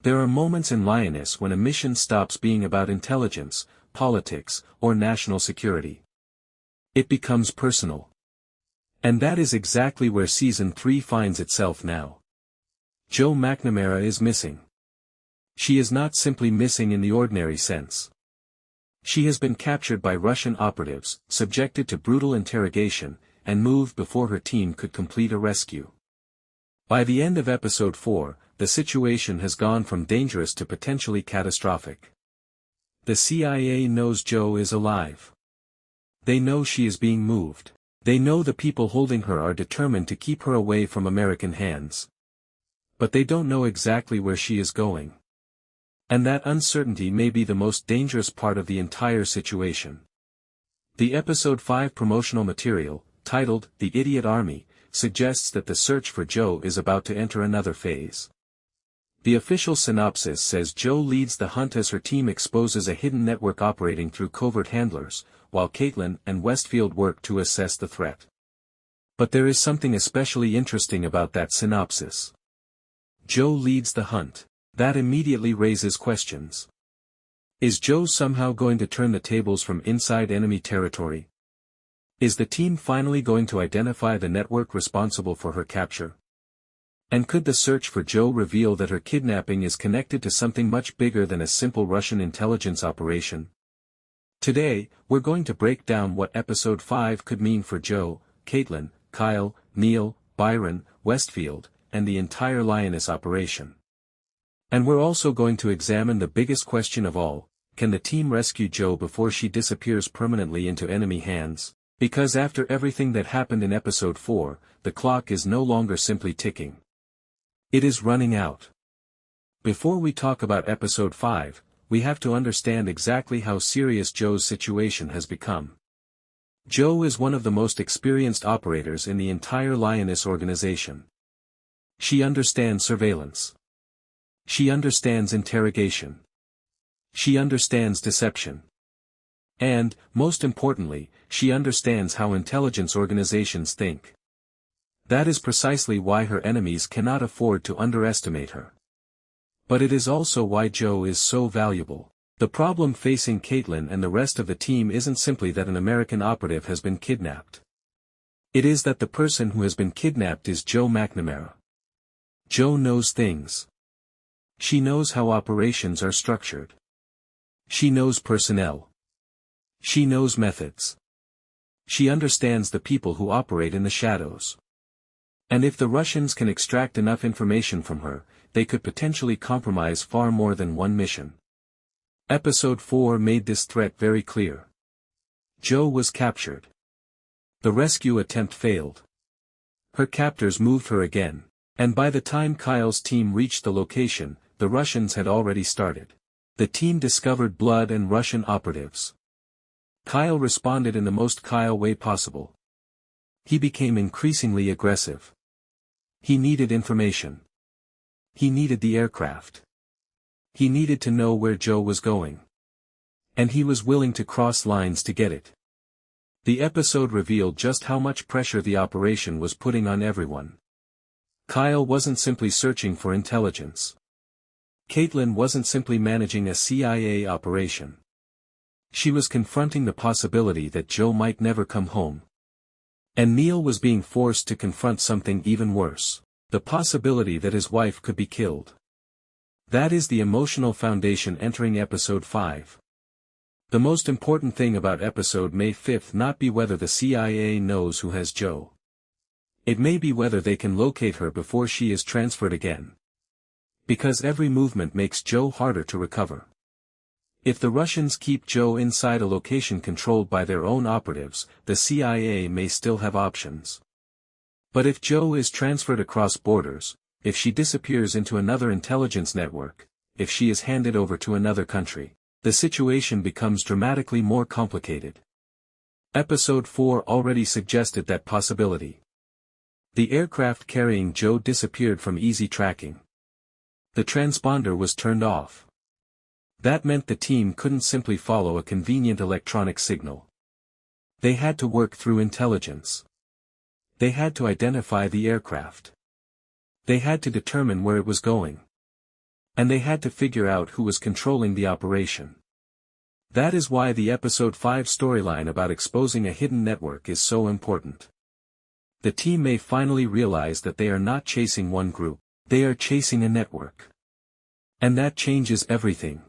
There are moments in Lioness when a mission stops being about intelligence, politics, or national security. It becomes personal. And that is exactly where Season 3 finds itself now. Joe McNamara is missing. She is not simply missing in the ordinary sense. She has been captured by Russian operatives, subjected to brutal interrogation, and moved before her team could complete a rescue. By the end of Episode 4, the situation has gone from dangerous to potentially catastrophic. The CIA knows Joe is alive. They know she is being moved. They know the people holding her are determined to keep her away from American hands. But they don't know exactly where she is going. And that uncertainty may be the most dangerous part of the entire situation. The Episode 5 promotional material, titled The Idiot Army, suggests that the search for Joe is about to enter another phase. The official synopsis says Joe leads the hunt as her team exposes a hidden network operating through covert handlers, while Kaitlyn and Westfield work to assess the threat. But there is something especially interesting about that synopsis. Joe leads the hunt. That immediately raises questions. Is Joe somehow going to turn the tables from inside enemy territory? Is the team finally going to identify the network responsible for her capture? And could the search for Joe reveal that her kidnapping is connected to something much bigger than a simple Russian intelligence operation? Today, we're going to break down what Episode 5 could mean for Joe, Caitlyn, Kyle, Neil, Byron, Westfield, and the entire Lioness operation. And we're also going to examine the biggest question of all: can the team rescue Joe before she disappears permanently into enemy hands? Because after everything that happened in Episode 4, the clock is no longer simply ticking. It is running out. Before we talk about Episode 5, we have to understand exactly how serious Joe's situation has become. Joe is one of the most experienced operators in the entire Lioness organization. She understands surveillance. She understands interrogation. She understands deception. And, most importantly, she understands how intelligence organizations think. That is precisely why her enemies cannot afford to underestimate her. But it is also why Joe is so valuable. The problem facing Kaitlyn and the rest of the team isn't simply that an American operative has been kidnapped. It is that the person who has been kidnapped is Joe McNamara. Joe knows things. She knows how operations are structured. She knows personnel. She knows methods. She understands the people who operate in the shadows. And if the Russians can extract enough information from her, they could potentially compromise far more than one mission. Episode 4 made this threat very clear. Joe was captured. The rescue attempt failed. Her captors moved her again, and by the time Kyle's team reached the location, the Russians had already started. The team discovered blood and Russian operatives. Kyle responded in the most Kyle way possible. He became increasingly aggressive. He needed information. He needed the aircraft. He needed to know where Joe was going. And he was willing to cross lines to get it. The episode revealed just how much pressure the operation was putting on everyone. Kyle wasn't simply searching for intelligence. Kaitlyn wasn't simply managing a CIA operation. She was confronting the possibility that Joe might never come home. And Neil was being forced to confront something even worse: the possibility that his wife could be killed. That is the emotional foundation entering Episode 5. The most important thing about Episode May 5 not be whether the CIA knows who has Joe. It may be whether they can locate her before she is transferred again. Because every movement makes Joe harder to recover. If the Russians keep Joe inside a location controlled by their own operatives, the CIA may still have options. But if Joe is transferred across borders, if she disappears into another intelligence network, if she is handed over to another country, the situation becomes dramatically more complicated. Episode 4 already suggested that possibility. The aircraft carrying Joe disappeared from easy tracking. The transponder was turned off. That meant the team couldn't simply follow a convenient electronic signal. They had to work through intelligence. They had to identify the aircraft. They had to determine where it was going. And they had to figure out who was controlling the operation. That is why the episode 5 storyline about exposing a hidden network is so important. The team may finally realize that they are not chasing one group, they are chasing a network. And that changes everything.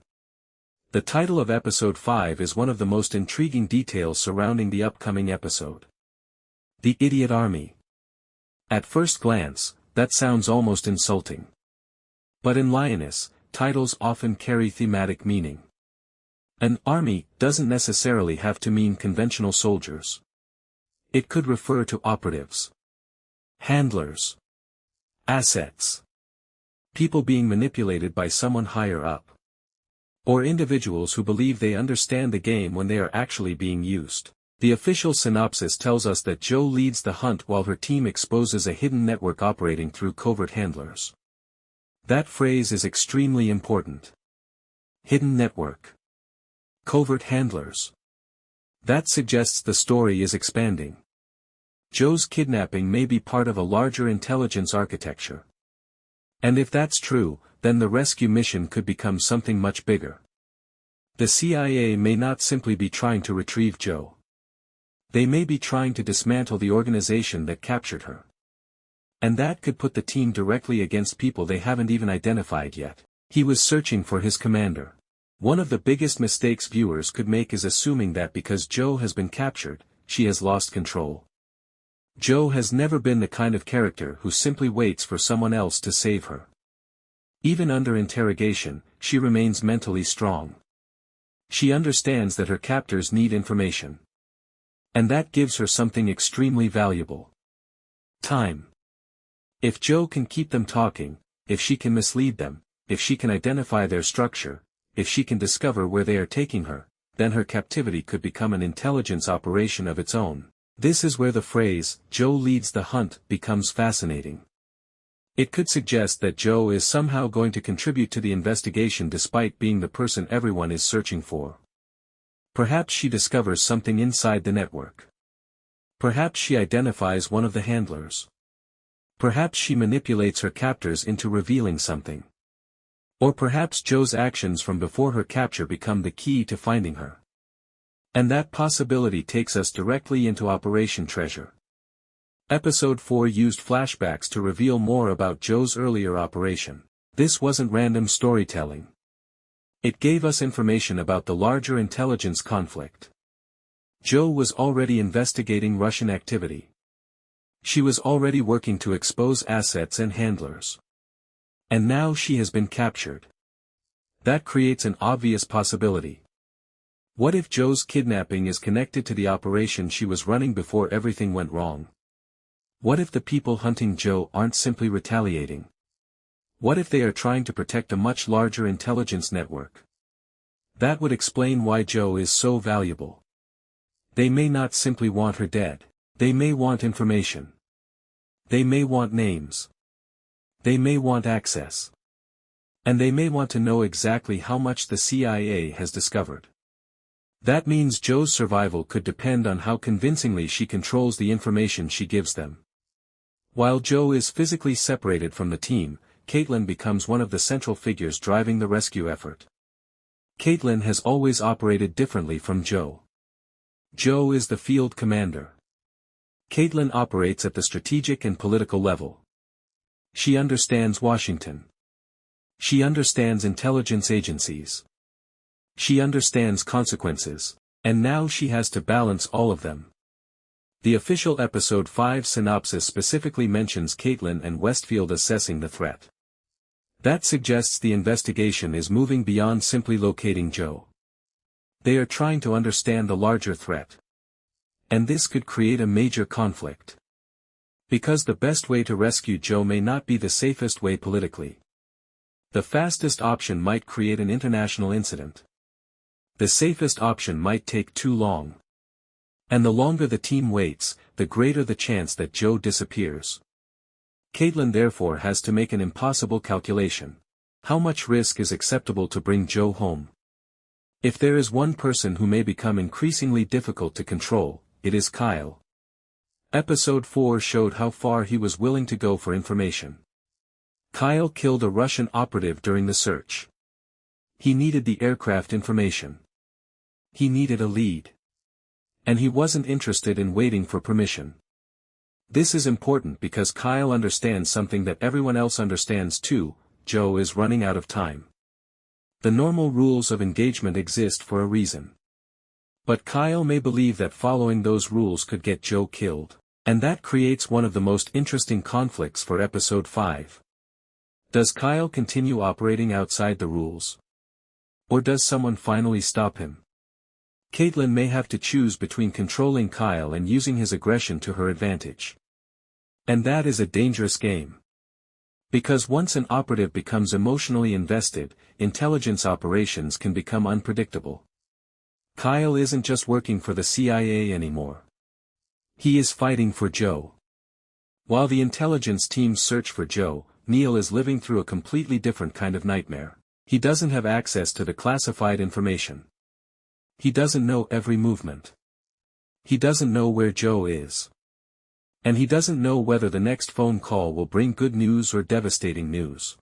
The title of episode 5 is one of the most intriguing details surrounding the upcoming episode. The Idiot Army. At first glance, that sounds almost insulting. But in Lioness, titles often carry thematic meaning. An army doesn't necessarily have to mean conventional soldiers. It could refer to operatives, handlers, assets, people being manipulated by someone higher up, or individuals who believe they understand the game when they are actually being used. The official synopsis tells us that Joe leads the hunt while her team exposes a hidden network operating through covert handlers. That phrase is extremely important. Hidden network. Covert handlers. That suggests the story is expanding. Joe's kidnapping may be part of a larger intelligence architecture. And if that's true, then the rescue mission could become something much bigger. The CIA may not simply be trying to retrieve Joe. They may be trying to dismantle the organization that captured her. And that could put the team directly against people they haven't even identified yet. He was searching for his commander. One of the biggest mistakes viewers could make is assuming that because Joe has been captured, she has lost control. Joe has never been the kind of character who simply waits for someone else to save her. Even under interrogation, she remains mentally strong. She understands that her captors need information. And that gives her something extremely valuable. Time. If Joe can keep them talking, if she can mislead them, if she can identify their structure, if she can discover where they are taking her, then her captivity could become an intelligence operation of its own. This is where the phrase, Joe leads the hunt, becomes fascinating. It could suggest that Joe is somehow going to contribute to the investigation despite being the person everyone is searching for. Perhaps she discovers something inside the network. Perhaps she identifies one of the handlers. Perhaps she manipulates her captors into revealing something. Or perhaps Joe's actions from before her capture become the key to finding her. And that possibility takes us directly into Operation Treasure. Episode 4 used flashbacks to reveal more about Joe's earlier operation. This wasn't random storytelling. It gave us information about the larger intelligence conflict. Joe was already investigating Russian activity. She was already working to expose assets and handlers. And now she has been captured. That creates an obvious possibility. What if Joe's kidnapping is connected to the operation she was running before everything went wrong? What if the people hunting Joe aren't simply retaliating? What if they are trying to protect a much larger intelligence network? That would explain why Joe is so valuable. They may not simply want her dead. They may want information. They may want names. They may want access. And they may want to know exactly how much the CIA has discovered. That means Joe's survival could depend on how convincingly she controls the information she gives them. While Joe is physically separated from the team, Kaitlyn becomes one of the central figures driving the rescue effort. Kaitlyn has always operated differently from Joe. Joe is the field commander. Kaitlyn operates at the strategic and political level. She understands Washington. She understands intelligence agencies. She understands consequences, and now she has to balance all of them. The official episode 5 synopsis specifically mentions Kaitlyn and Westfield assessing the threat. That suggests the investigation is moving beyond simply locating Joe. They are trying to understand the larger threat. And this could create a major conflict. Because the best way to rescue Joe may not be the safest way politically. The fastest option might create an international incident. The safest option might take too long. And the longer the team waits, the greater the chance that Joe disappears. Kaitlyn therefore has to make an impossible calculation. How much risk is acceptable to bring Joe home? If there is one person who may become increasingly difficult to control, it is Kyle. Episode 4 showed how far he was willing to go for information. Kyle killed a Russian operative during the search. He needed the aircraft information. He needed a lead. And he wasn't interested in waiting for permission. This is important because Kyle understands something that everyone else understands too: Joe is running out of time. The normal rules of engagement exist for a reason. But Kyle may believe that following those rules could get Joe killed. And that creates one of the most interesting conflicts for episode 5. Does Kyle continue operating outside the rules? Or does someone finally stop him? Kaitlyn may have to choose between controlling Kyle and using his aggression to her advantage. And that is a dangerous game. Because once an operative becomes emotionally invested, intelligence operations can become unpredictable. Kyle isn't just working for the CIA anymore. He is fighting for Joe. While the intelligence teams search for Joe, Neil is living through a completely different kind of nightmare. He doesn't have access to the classified information. He doesn't know every movement. He doesn't know where Joe is. And he doesn't know whether the next phone call will bring good news or devastating news.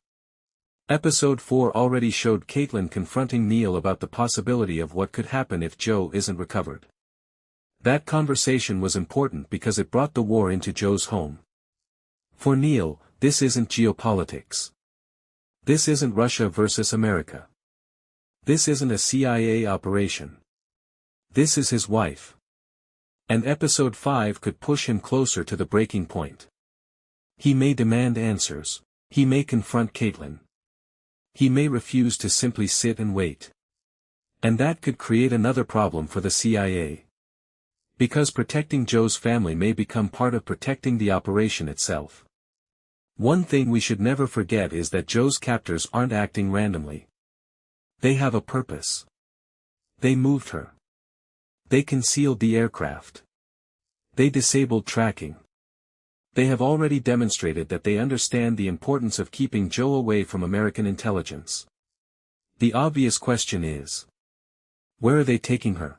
Episode 4 already showed Kaitlyn confronting Neil about the possibility of what could happen if Joe isn't recovered. That conversation was important because it brought the war into Joe's home. For Neil, this isn't geopolitics. This isn't Russia versus America. This isn't a CIA operation. This is his wife. And episode 5 could push him closer to the breaking point. He may demand answers. He may confront Kaitlyn. He may refuse to simply sit and wait. And that could create another problem for the CIA. Because protecting Joe's family may become part of protecting the operation itself. One thing we should never forget is that Joe's captors aren't acting randomly. They have a purpose. They moved her. They concealed the aircraft. They disabled tracking. They have already demonstrated that they understand the importance of keeping Joe away from American intelligence. The obvious question is: where are they taking her?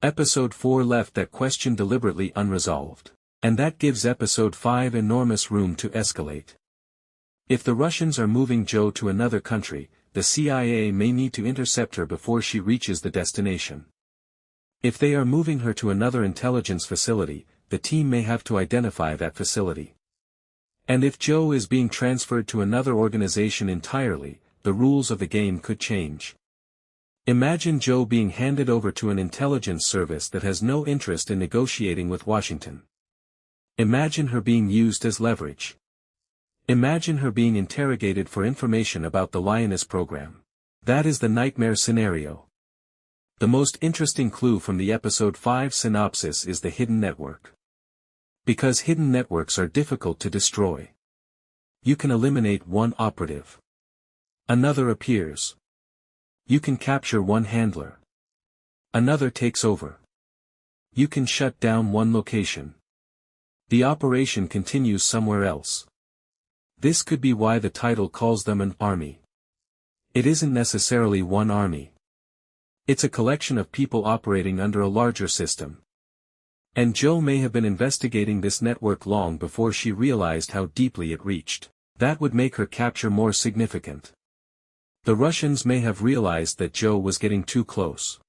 Episode 4 left that question deliberately unresolved. And that gives episode 5 enormous room to escalate. If the Russians are moving Joe to another country, the CIA may need to intercept her before she reaches the destination. If they are moving her to another intelligence facility, the team may have to identify that facility. And if Joe is being transferred to another organization entirely, the rules of the game could change. Imagine Joe being handed over to an intelligence service that has no interest in negotiating with Washington. Imagine her being used as leverage. Imagine her being interrogated for information about the Lioness program. That is the nightmare scenario. The most interesting clue from the episode 5 synopsis is the hidden network. Because hidden networks are difficult to destroy. You can eliminate one operative. Another appears. You can capture one handler. Another takes over. You can shut down one location. The operation continues somewhere else. This could be why the title calls them an army. It isn't necessarily one army. It's a collection of people operating under a larger system. And Joe may have been investigating this network long before she realized how deeply it reached. That would make her capture more significant. The Russians may have realized that Joe was getting too close.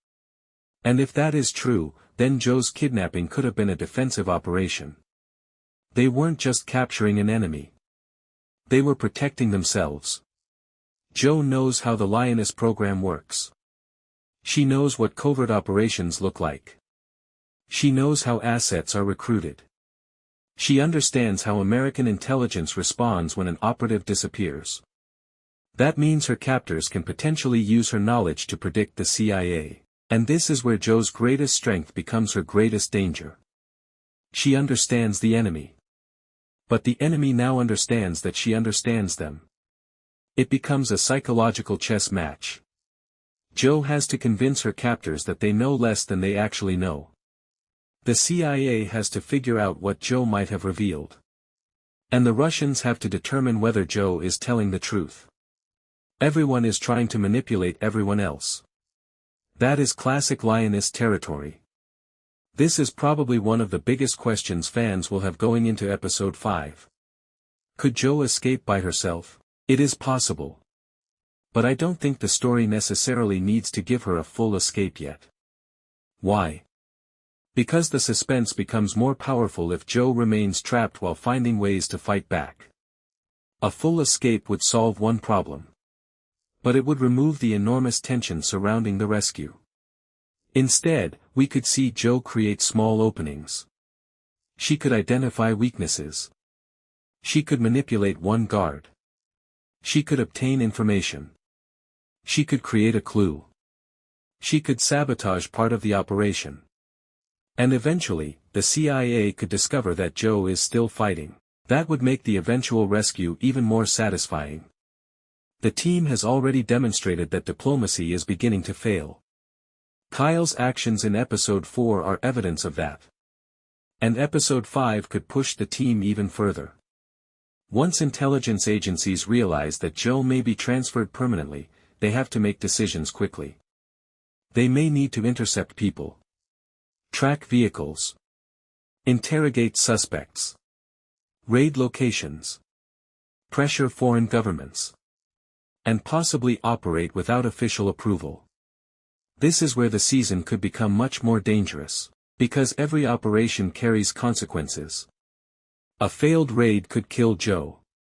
And if that is true, then Joe's kidnapping could have been a defensive operation. They weren't just capturing an enemy. They were protecting themselves. Joe knows how the Lioness program works. She knows what covert operations look like. She knows how assets are recruited. She understands how American intelligence responds when an operative disappears. That means her captors can potentially use her knowledge to predict the CIA. And this is where Joe's greatest strength becomes her greatest danger. She understands the enemy. But the enemy now understands that she understands them. It becomes a psychological chess match. Joe has to convince her captors that they know less than they actually know. The CIA has to figure out what Joe might have revealed. And the Russians have to determine whether Joe is telling the truth. Everyone is trying to manipulate everyone else. That is classic Lioness territory. This is probably one of the biggest questions fans will have going into episode 5. Could Joe escape by herself? It is possible. But I don't think the story necessarily needs to give her a full escape yet. Why? Because the suspense becomes more powerful if Joe remains trapped while finding ways to fight back. A full escape would solve one problem. But it would remove the enormous tension surrounding the rescue. Instead, we could see Joe create small openings. She could identify weaknesses. She could manipulate one guard. She could obtain information. She could create a clue. She could sabotage part of the operation. And eventually, the CIA could discover that Joe is still fighting. That would make the eventual rescue even more satisfying. The team has already demonstrated that diplomacy is beginning to fail. Kyle's actions in Episode 4 are evidence of that. And Episode 5 could push the team even further. Once intelligence agencies realize that Joe may be transferred permanently, they have to make decisions quickly. They may need to intercept people. Track vehicles. Interrogate suspects. Raid locations. Pressure foreign governments. And possibly operate without official approval. This is where the season could become much more dangerous, because every operation carries consequences. A failed raid could kill Joe.